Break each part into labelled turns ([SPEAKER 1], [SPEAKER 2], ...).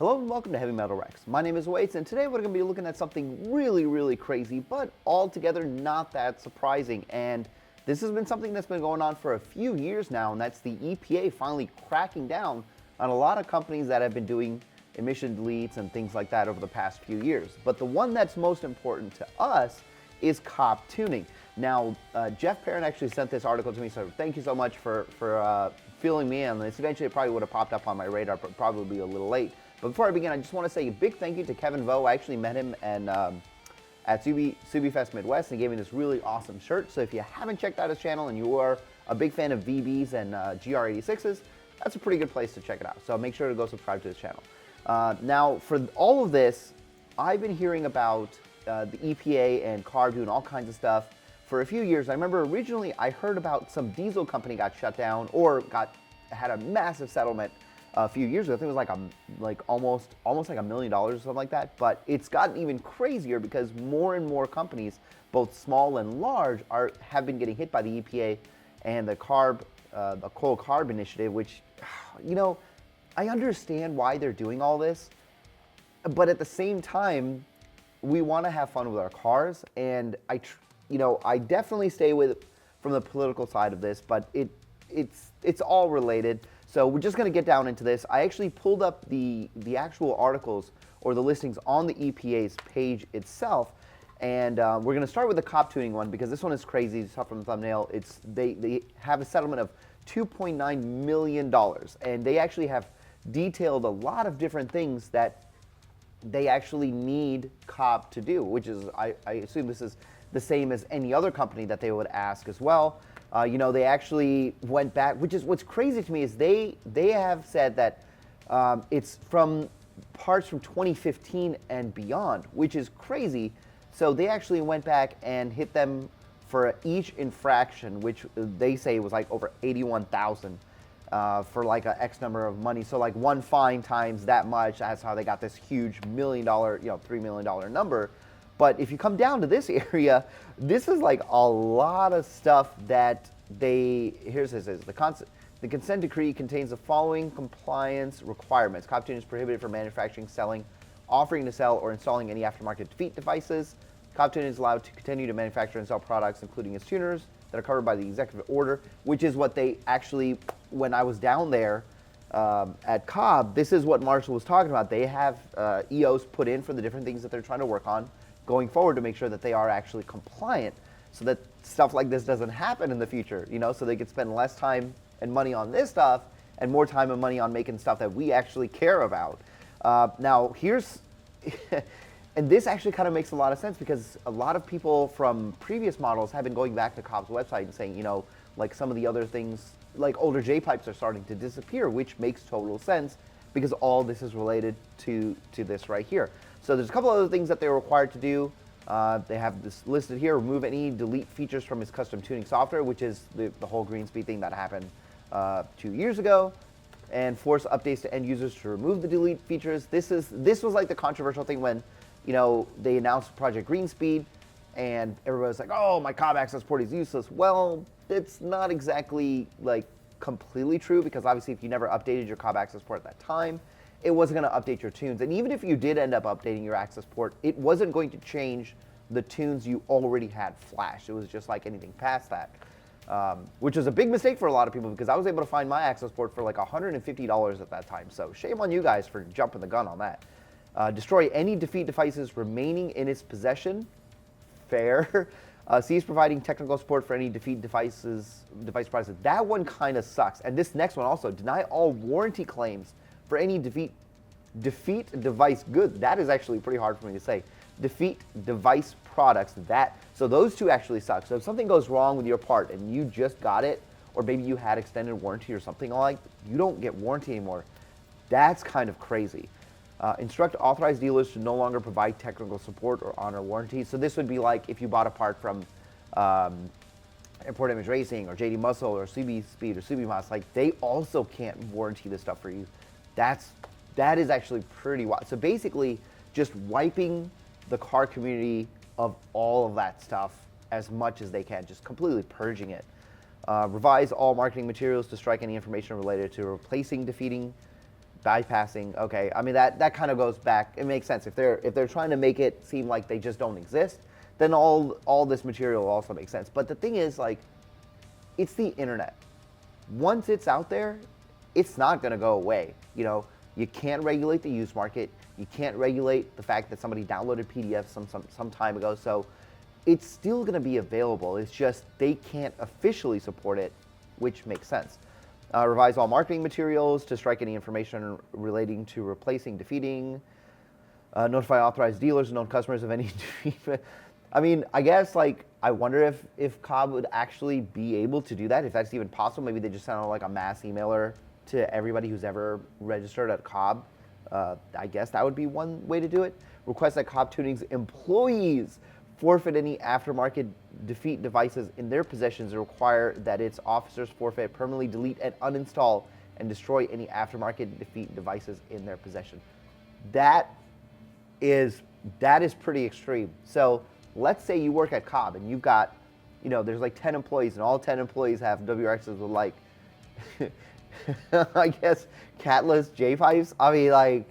[SPEAKER 1] Hello and welcome to Heavy Metal Rex. My name is Waits, and today we're going to be looking at something really crazy, but altogether not that surprising. And this has been something that's been going on for a few years now, and that's the EPA finally cracking down on a lot of companies that have been doing emission deletes and things like that over the past few years. But the one that's most important to us is COBB Tuning. Now, Jeff Perrin actually sent this article to me, so thank you so much for filling me in on this. Eventually, it probably would have popped up on my radar, but probably a little late. But before I begin, I just want to say a big thank you to Kevin Vo. I actually met him and at Subi Fest Midwest, and he gave me this really awesome shirt. So if you haven't checked out his channel and you are a big fan of VBs and GR86s, that's a pretty good place to check it out. So make sure to go subscribe to his channel. Now, for all of this, I've been hearing about the EPA and COBB doing all kinds of stuff for a few years. I remember originally I heard about some diesel company got shut down or had a massive settlement a few years ago. I think it was like almost like $1 million or something like that. But it's gotten even crazier because more and more companies, both small and large, have been getting hit by the EPA and the COBB, the coal COBB initiative. Which, you know, I understand why they're doing all this, but at the same time, we want to have fun with our cars, and I definitely stay from the political side of this, but it's all related. So we're just going to get down into this. I actually pulled up the actual articles or the listings on the EPA's page itself, and we're going to start with the COBB tuning one because this one is crazy. You saw from the thumbnail. They have a settlement of $2.9 million, and they actually have detailed a lot of different things that they actually need COBB to do, which is, I assume this is the same as any other company that they would ask as well. They actually went back, which is what's crazy to me is they have said that it's from parts from 2015 and beyond, which is crazy. So they actually went back and hit them for each infraction, which they say was like over 81,000 for like a X number of money. So like one fine times that much, that's how they got this huge $1 million, $3 million number. But if you come down to this area, this is like a lot of stuff that here's the consent decree contains the following compliance requirements. COBB tuning is prohibited from manufacturing, selling, offering to sell, or installing any aftermarket defeat devices. COBB tuning is allowed to continue to manufacture and sell products, including its tuners, that are covered by the executive order, which is what they actually, when I was down there at COBB, this is what Marshall was talking about. They have EOs put in for the different things that they're trying to work on going forward to make sure that they are actually compliant so that stuff like this doesn't happen in the future, so they could spend less time and money on this stuff and more time and money on making stuff that we actually care about. Now, here's, and this actually kind of makes a lot of sense because a lot of people from previous models have been going back to COBB's website and saying, like some of the other things, like older J-pipes are starting to disappear, which makes total sense because all this is related to this right here. So there's a couple other things that they're required to do. They have this listed here: remove any delete features from his custom tuning software, which is the whole green speed thing that happened 2 years ago, and force updates to end users to remove the delete features. This was like the controversial thing when they announced Project Greenspeed, and everybody was like, "Oh, my COBB access port is useless." Well, it's not exactly like completely true because obviously, if you never updated your COBB access port at that time, it wasn't going to update your tunes. And even if you did end up updating your access port, it wasn't going to change the tunes you already had flashed. It was just like anything past that, which was a big mistake for a lot of people because I was able to find my access port for like $150 at that time. So shame on you guys for jumping the gun on that. Destroy any defeat devices remaining in its possession. Fair. Cease providing technical support for any defeat device prices. That one kind of sucks. And this next one also, deny all warranty claims for any defeat device goods. That is actually pretty hard for me to say. Defeat device products. So those two actually suck. So if something goes wrong with your part and you just got it, or maybe you had extended warranty or something like, you don't get warranty anymore. That's kind of crazy. Instruct authorized dealers to no longer provide technical support or honor warranty. So this would be like if you bought a part from Import Image Racing or JDMuscle or Subi Speed or Subimas, like they also can't warranty this stuff for you. That is actually pretty wild. So basically, just wiping the car community of all of that stuff as much as they can, just completely purging it. Revise all marketing materials to strike any information related to replacing bypassing. Okay, I mean that kind of goes back. It makes sense if they're trying to make it seem like they just don't exist. Then all this material also makes sense. But the thing is, like, it's the internet. Once it's out there, it's not going to go away. You know, you can't regulate the used market. You can't regulate the fact that somebody downloaded PDFs some time ago. So it's still going to be available. It's just they can't officially support it, which makes sense. Revise all marketing materials to strike any information relating to replacing, defeating. Notify authorized dealers and known customers of any defeat. I mean, I guess, like, I wonder if COBB would actually be able to do that, if that's even possible. Maybe they just send out like a mass emailer to everybody who's ever registered at COBB. I guess that would be one way to do it. Request that COBB Tuning's employees forfeit any aftermarket defeat devices in their possessions and require that its officers forfeit, permanently delete, and uninstall and destroy any aftermarket defeat devices in their possession. That is pretty extreme. So let's say you work at COBB and you've got, you know, there's like 10 employees and all 10 employees have WRXs with, like, I guess, catless jpipes. I mean, like,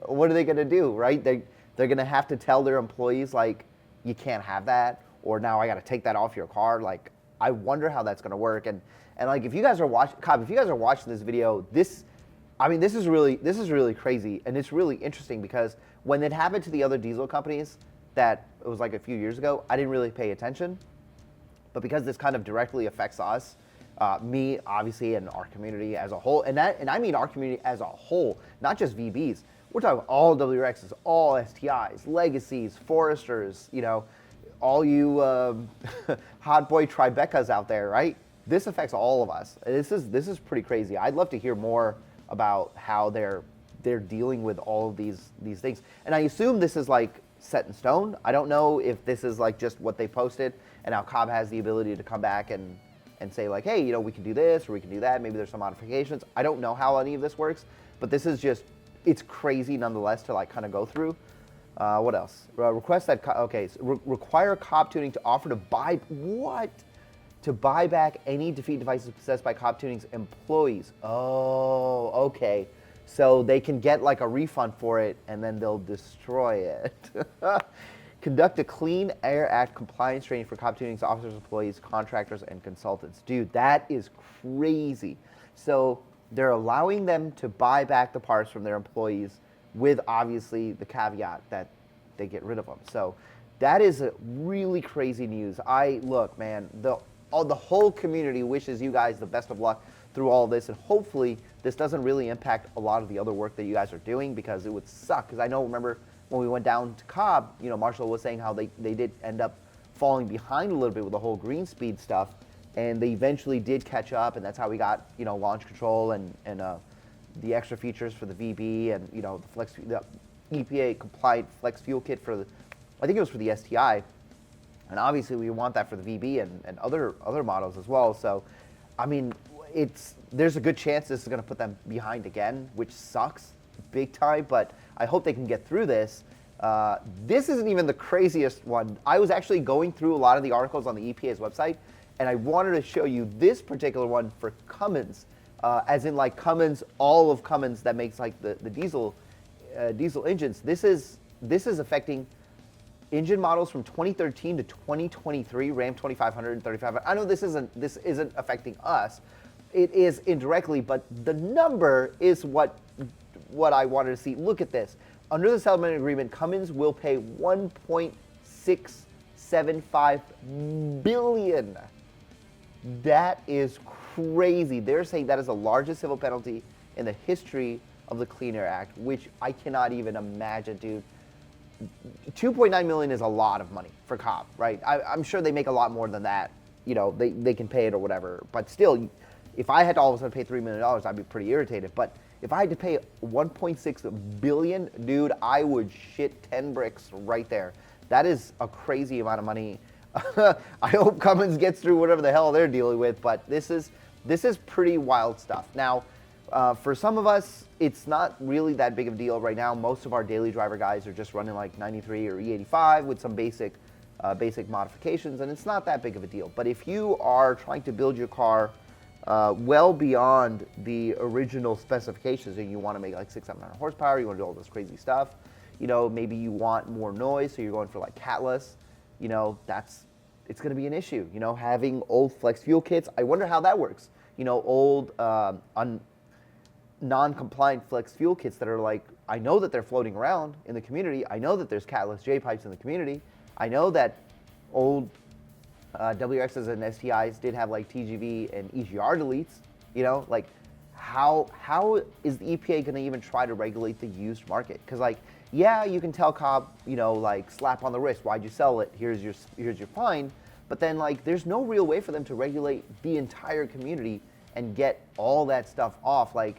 [SPEAKER 1] what are they going to do, right? They're going to have to tell their employees, like, you can't have that, or now I got to take that off your car. Like, I wonder how that's going to work. And like, if you guys are watching, COBB, if you guys are watching this video, this is really crazy, and it's really interesting because when it happened to the other diesel companies, that it was like a few years ago, I didn't really pay attention. But because this kind of directly affects us, me, obviously, and our community as a whole, and I mean our community as a whole, not just VBs. We're talking all WRXs, all STIs, Legacies, Foresters, you know, all you hot boy Tribecas out there, right? This affects all of us. This is pretty crazy. I'd love to hear more about how they're dealing with all of these things. And I assume this is like set in stone. I don't know if this is like just what they posted, and now COBB has the ability to come back and say, like, hey, you know, we can do this or we can do that. Maybe there's some modifications. I don't know how any of this works, but this is just, it's crazy nonetheless to like kind of go through. What else? Request that, okay, so require COBB Tuning to offer to buy, what? To buy back any defeat devices possessed by COBB Tuning's employees. Oh, okay. So they can get like a refund for it and then they'll destroy it. Conduct a Clean Air Act compliance training for COBB Tuning's officers, employees, contractors, and consultants. Dude, that is crazy. So they're allowing them to buy back the parts from their employees with obviously the caveat that they get rid of them. So that is a really crazy news. Look, man, the whole community wishes you guys the best of luck through all this, and hopefully this doesn't really impact a lot of the other work that you guys are doing, because it would suck. Because I know, remember when we went down to COBB, you know, Marshall was saying how they did end up falling behind a little bit with the whole green speed stuff, and they eventually did catch up, and that's how we got, you know, launch control and the extra features for the VB, and, you know, the EPA compliant flex fuel kit for the, I think it was for the STI, and obviously we want that for the VB and other models as well. So, I mean, there's a good chance this is going to put them behind again, which sucks big time, but I hope they can get through this. This isn't even the craziest one. I was actually going through a lot of the articles on the EPA's website, and I wanted to show you this particular one for Cummins, as in like Cummins, all of Cummins that makes like the diesel engines. This is affecting engine models from 2013 to 2023, Ram 2500 and 3500. I know this isn't affecting us. It is indirectly, but the number is what I wanted to see. Look at this. Under the settlement agreement, Cummins will pay $1.675 billion. That is crazy. They're saying that is the largest civil penalty in the history of the Clean Air Act, which I cannot even imagine, dude. 2.9 million is a lot of money for COBB, right? I'm sure they make a lot more than that. You know, they can pay it or whatever. But still, if I had to all of a sudden pay $3 million, I'd be pretty irritated. But if I had to pay 1.6 billion, dude, I would shit 10 bricks right there. That is a crazy amount of money. I hope Cummins gets through whatever the hell they're dealing with, but this is pretty wild stuff. Now, for some of us, it's not really that big of a deal right now. Most of our daily driver guys are just running like 93 or E85 with some basic modifications, and it's not that big of a deal. But if you are trying to build your car well beyond the original specifications, and you want to make like 600-700 horsepower, you want to do all this crazy stuff. You know, maybe you want more noise, so you're going for like catless. You know, it's going to be an issue. You know, having old flex fuel kits, I wonder how that works. You know, old non-compliant flex fuel kits that are like, I know that they're floating around in the community. I know that there's catless J-pipes in the community. I know that old WXs and STIs did have like TGV and EGR deletes. You know, like how is the EPA going to even try to regulate the used market? Because like, yeah, you can tell COBB, you know, like slap on the wrist, why'd you sell it? Here's your fine. But then like, there's no real way for them to regulate the entire community and get all that stuff off. Like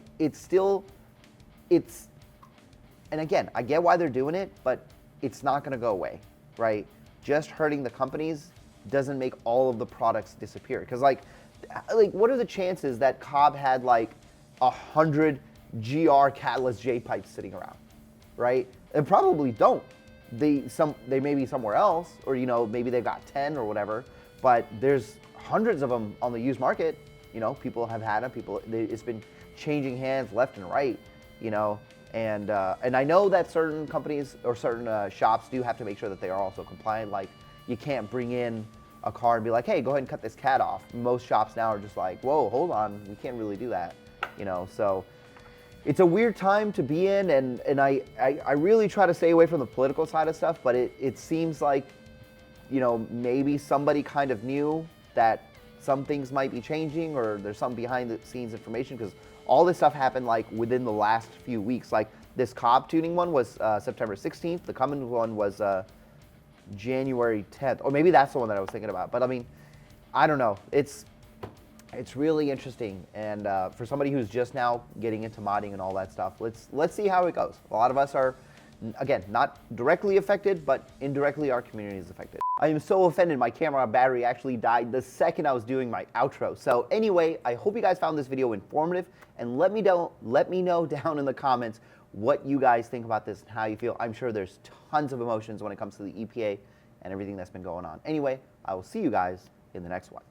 [SPEAKER 1] and again, I get why they're doing it, but it's not going to go away, right? Just hurting the companies doesn't make all of the products disappear. Because like, what are the chances that COBB had like 100 GR catalyst J pipes sitting around, right? They probably don't. They may be somewhere else, or you know, maybe they've got 10 or whatever. But there's hundreds of them on the used market. You know, people have had them. It's been changing hands left and right. You know, and I know that certain companies or certain shops do have to make sure that they are also compliant. Like, you can't bring in a car and be like, hey, go ahead and cut this cat off. Most shops now are just like, whoa, hold on, we can't really do that. You know, so it's a weird time to be in, and I really try to stay away from the political side of stuff, but it seems like, you know, maybe somebody kind of knew that some things might be changing, or there's some behind the scenes information, because all this stuff happened like within the last few weeks. Like this COBB tuning one was September 16th, the Cummins one was January 10th, or maybe that's the one that I was thinking about. But I mean, I don't know. It's really interesting, and for somebody who's just now getting into modding and all that stuff, let's see how it goes. A lot of us are, again, not directly affected, but indirectly our community is affected. I am so offended my camera battery actually died the second I was doing my outro. So anyway, I hope you guys found this video informative, and let me know down in the comments what you guys think about this and how you feel. I'm sure there's tons of emotions when it comes to the EPA and everything that's been going on. Anyway, I will see you guys in the next one.